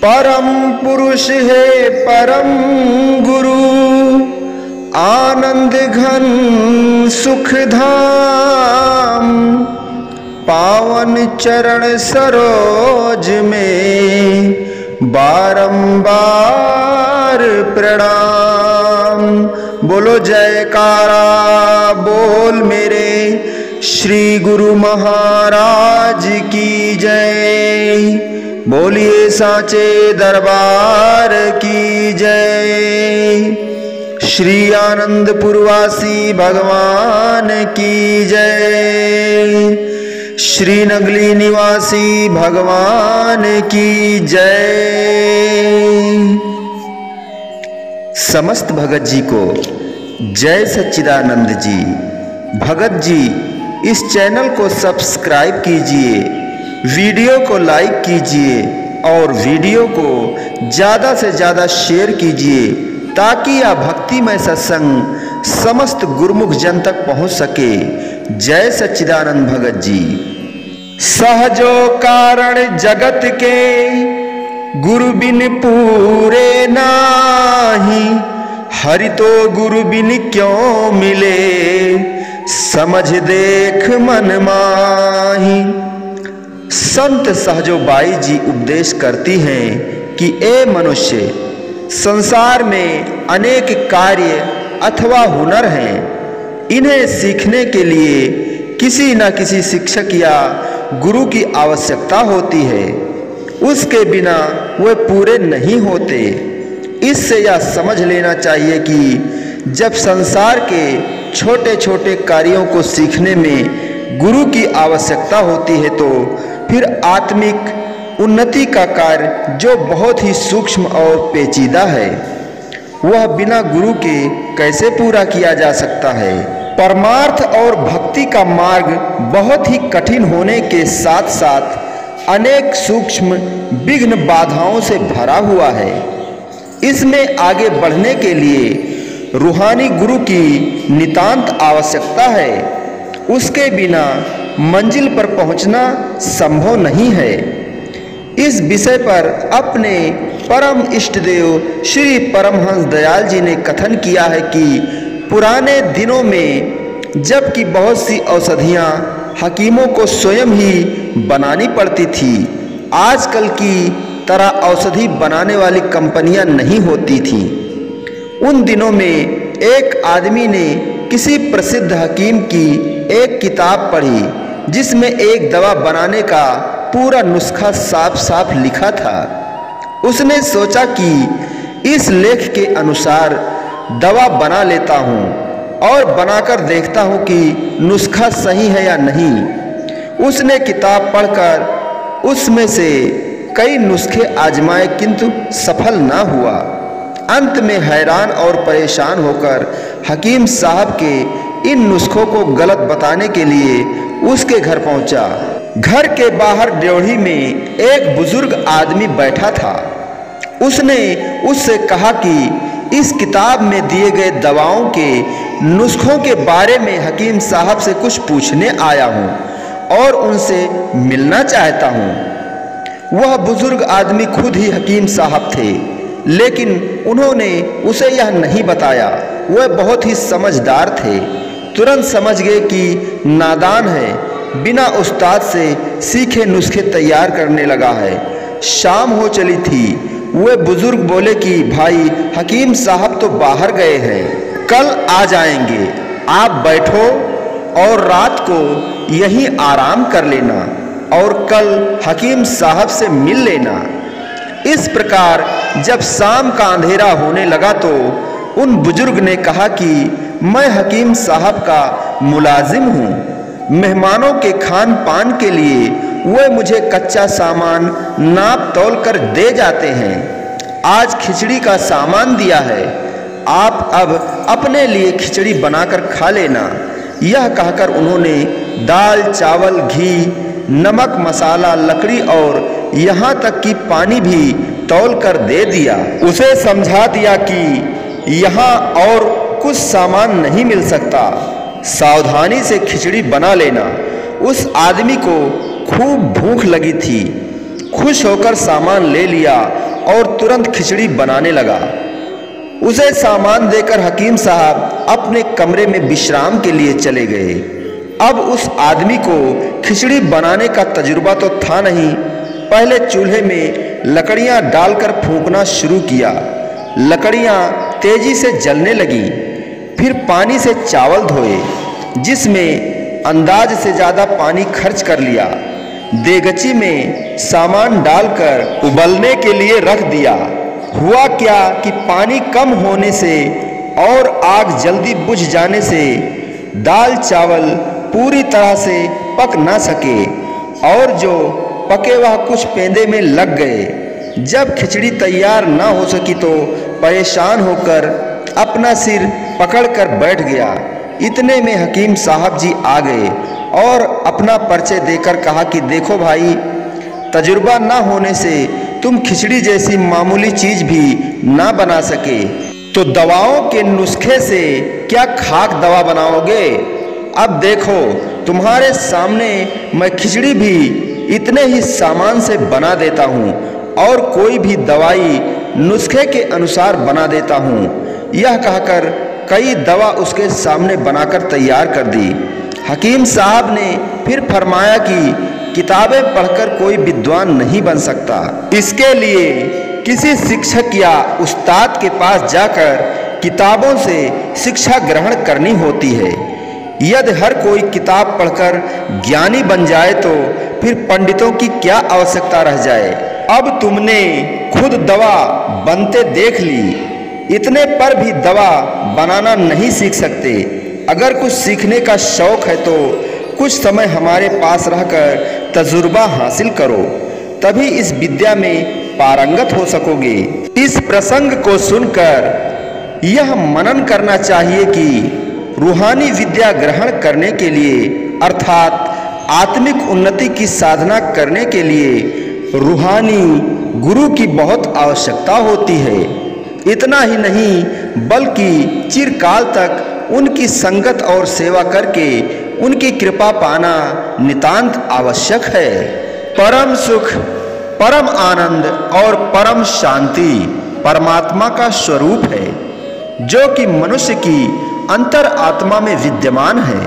परम पुरुष है परम गुरु, आनंद घन सुख धाम, पावन चरण सरोज में बारंबार प्रणाम। बोलो जयकारा बोल मेरे श्री गुरु महाराज की जय। बोलिए साचे दरबार की जय। श्री आनंदपुरवासी भगवान की जय। श्री नगली निवासी भगवान की जय। समस्त भगत जी को जय सच्चिदानंद जी। भगत जी इस चैनल को सब्सक्राइब कीजिए, वीडियो को लाइक कीजिए और वीडियो को ज़्यादा से ज़्यादा शेयर कीजिए ताकि यह भक्तिमय सत्संग समस्त गुरुमुख जन तक पहुंच सके। जय सच्चिदानंद भगत जी। सहजो कारण जगत के, गुरु बिन पूरे नाही, हरि तो गुरु बिन क्यों मिले, समझ देख मन माही। संत सहजो बाई जी उपदेश करती हैं कि ए मनुष्य, संसार में अनेक कार्य अथवा हुनर हैं, इन्हें सीखने के लिए किसी न किसी शिक्षक या गुरु की आवश्यकता होती है, उसके बिना वे पूरे नहीं होते। इससे यह समझ लेना चाहिए कि जब संसार के छोटे छोटे कार्यों को सीखने में गुरु की आवश्यकता होती है तो फिर आत्मिक उन्नति का कार्य जो बहुत ही सूक्ष्म और पेचीदा है वह बिना गुरु के कैसे पूरा किया जा सकता है। परमार्थ और भक्ति का मार्ग बहुत ही कठिन होने के साथ साथ अनेक सूक्ष्म विघ्न बाधाओं से भरा हुआ है। इसमें आगे बढ़ने के लिए रूहानी गुरु की नितांत आवश्यकता है, उसके बिना मंजिल पर पहुंचना संभव नहीं है। इस विषय पर अपने परम इष्टदेव श्री परमहंस दयाल जी ने कथन किया है कि पुराने दिनों में जबकि बहुत सी औषधियाँ हकीमों को स्वयं ही बनानी पड़ती थी, आजकल की तरह औषधि बनाने वाली कंपनियां नहीं होती थीं। उन दिनों में एक आदमी ने किसी प्रसिद्ध हकीम की एक किताब पढ़ी जिसमें एक दवा बनाने का पूरा नुस्खा साफ साफ लिखा था। उसने सोचा कि इस लेख के अनुसार दवा बना लेता हूँ और बनाकर देखता हूँ कि नुस्खा सही है या नहीं। उसने किताब पढ़कर उसमें से कई नुस्खे आजमाए किंतु सफल न हुआ। अंत में हैरान और परेशान होकर हकीम साहब के इन नुस्खों को गलत बताने के लिए उसके घर पहुंचा। घर के बाहर ड्योढ़ी में एक बुजुर्ग आदमी बैठा था। उसने उससे कहा कि इस किताब में दिए गए दवाओं के नुस्खों के बारे में हकीम साहब से कुछ पूछने आया हूँ और उनसे मिलना चाहता हूँ। वह बुजुर्ग आदमी खुद ही हकीम साहब थे, लेकिन उन्होंने उसे यह नहीं बताया। वह बहुत ही समझदार थे, तुरंत समझ गए कि नादान है, बिना उस्ताद से सीखे नुस्खे तैयार करने लगा है। शाम हो चली थी। वे बुजुर्ग बोले कि भाई हकीम साहब तो बाहर गए हैं, कल आ जाएंगे, आप बैठो और रात को यहीं आराम कर लेना और कल हकीम साहब से मिल लेना। इस प्रकार जब शाम का अंधेरा होने लगा तो उन बुजुर्ग ने कहा कि मैं हकीम साहब का मुलाजिम हूँ, मेहमानों के खान पान के लिए वे मुझे कच्चा सामान नाप तौल कर दे जाते हैं। आज खिचड़ी का सामान दिया है, आप अब अपने लिए खिचड़ी बनाकर खा लेना। यह कहकर उन्होंने दाल चावल घी नमक मसाला लकड़ी और यहाँ तक कि पानी भी तौल कर दे दिया। उसे समझा दिया कि यहाँ और कुछ सामान नहीं मिल सकता, सावधानी से खिचड़ी बना लेना। उस आदमी को खूब भूख लगी थी। खुश होकर सामान ले लिया और तुरंत खिचड़ी बनाने लगा। उसे सामान देकर हकीम साहब अपने कमरे में विश्राम के लिए चले गए। अब उस आदमी को खिचड़ी बनाने का तजुर्बा तो था नहीं। पहले चूल्हे में लकड़ियां डालकर फूंकना शुरू किया। लकड़ियां तेजी से जलने लगी। फिर पानी से चावल धोए, जिसमें अंदाज से ज़्यादा पानी खर्च कर लिया। देगची में सामान डालकर उबलने के लिए रख दिया। हुआ क्या कि पानी कम होने से और आग जल्दी बुझ जाने से दाल चावल पूरी तरह से पक ना सके और जो पके वह कुछ पेंदे में लग गए। जब खिचड़ी तैयार ना हो सकी तो परेशान होकर अपना सिर पकड़कर बैठ गया। इतने में हकीम साहब जी आ गए और अपना परिचय देकर कहा कि देखो भाई, तजुर्बा ना होने से तुम खिचड़ी जैसी मामूली चीज भी ना बना सके तो दवाओं के नुस्खे से क्या खाक दवा बनाओगे। अब देखो तुम्हारे सामने मैं खिचड़ी भी इतने ही सामान से बना देता हूँ और कोई भी दवाई नुस्खे के अनुसार बना देता हूँ। यह कहकर कई दवा उसके सामने बनाकर तैयार कर दी। हकीम साहब ने फिर फरमाया कि किताबें पढ़कर कोई विद्वान नहीं बन सकता। इसके लिए किसी शिक्षक या उस्ताद के पास जाकर किताबों से शिक्षा ग्रहण करनी होती है। यदि हर कोई किताब पढ़कर ज्ञानी बन जाए तो फिर पंडितों की क्या आवश्यकता रह जाए। अब तुमने खुद दवा बनते देख ली, इतने पर भी दवा बनाना नहीं सीख सकते। अगर कुछ सीखने का शौक है तो कुछ समय हमारे पास रहकर तजुर्बा हासिल करो, तभी इस विद्या में पारंगत हो सकोगे। इस प्रसंग को सुनकर यह मनन करना चाहिए कि रूहानी विद्या ग्रहण करने के लिए अर्थात आत्मिक उन्नति की साधना करने के लिए रूहानी गुरु की बहुत आवश्यकता होती है। इतना ही नहीं बल्कि चिरकाल तक उनकी संगत और सेवा करके उनकी कृपा पाना नितांत आवश्यक है। परम सुख, परम आनंद और परम शांति परमात्मा का स्वरूप है, जो कि मनुष्य की अंतर आत्मा में विद्यमान है।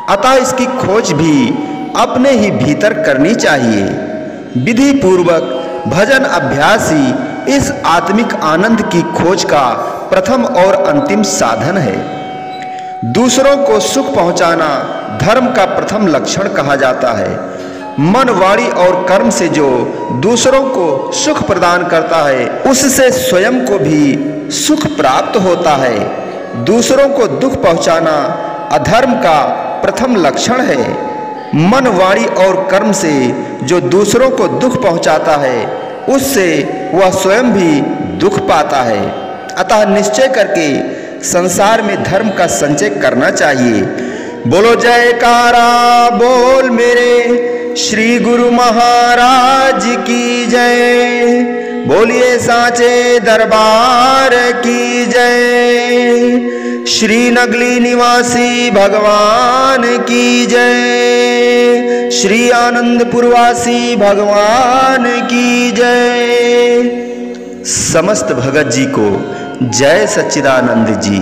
अतः इसकी खोज भी अपने ही भीतर करनी चाहिए। विधि पूर्वक भजन अभ्यास ही इस आत्मिक आनंद की खोज का प्रथम और अंतिम साधन है। दूसरों को सुख पहुंचाना धर्म का प्रथम लक्षण कहा जाता है। मन, वाणी और कर्म से जो दूसरों को सुख प्रदान करता है, उससे स्वयं को भी सुख प्राप्त होता है। दूसरों को दुख पहुंचाना अधर्म का प्रथम लक्षण है। मन, वाणी और कर्म से जो दूसरों को दुख पहुंचाता है, उससे वह स्वयं भी दुख पाता है। अतः निश्चय करके संसार में धर्म का संचय करना चाहिए। बोलो जयकारा बोल मेरे श्री गुरु महाराज की जय। बोलिए साचे दरबार की जय। श्री नगली निवासी भगवान की जय। श्री आनंदपुरवासी भगवान की जय। समस्त भगत जी को जय सच्चिदानंद जी।